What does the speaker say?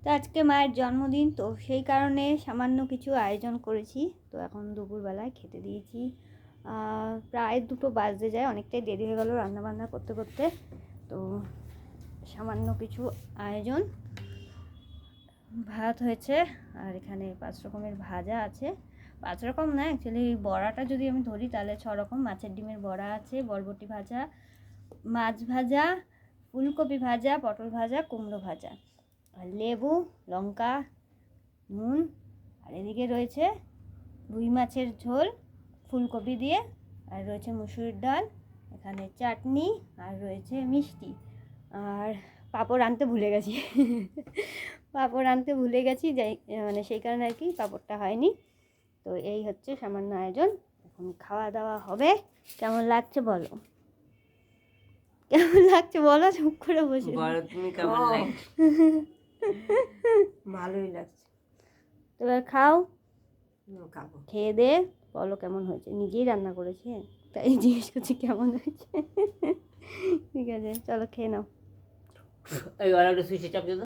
তো আজকে মায়ের জন্মদিন, তো সেই কারণে সামান্য কিছু আয়োজন করেছি। তো এখন দুপুরবেলায় খেতে দিয়েছি, প্রায় 2টো বাজতে যায়, অনেকটাই দেরি হয়ে গেল রান্নাবান্না করতে করতে। তো সামান্য কিছু আয়োজন, ভাত হয়েছে আর এখানে 5 রকমের ভাজা আছে। 5 রকম না, অ্যাকচুয়ালি বড়াটা যদি আমি ধরি তাহলে 6 রকম। মাছের ডিমের বড়া আছে, বরবটি ভাজা, মাছ ভাজা, ফুলকপি ভাজা, পটল ভাজা, কুমড়ো ভাজা, আর লেবু, লঙ্কা, নুন, আর এদিকে রয়েছে রুই মাছের ঝোল ফুলকপি দিয়ে, আর রয়েছে মুসুরির ডাল, এখানে চাটনি, আর রয়েছে মিষ্টি। আর পাঁপড় আনতে ভুলে গেছি পাঁপড় আনতে ভুলে গেছি, যাই মানে সেই কারণে আর কি পাঁপড়টা হয়নি। তো এই হচ্ছে সামান্য আয়োজন, এখন খাওয়া দাওয়া হবে। কেমন লাগছে বলো, কেমন লাগছে বলো, চুপ করে বসে তুমি কেমন লাগছে? ভালোই লাগছে। এবার খাও, খাবো। খেয়ে দে বলো কেমন হয়েছে। নিজেই রান্না করেছে তাই জিজ্ঞেস করছি কেমন হয়েছে। ঠিক আছে, চলো খেয়ে নাও। এই আর একটা সুইচে চাপ দিও তো।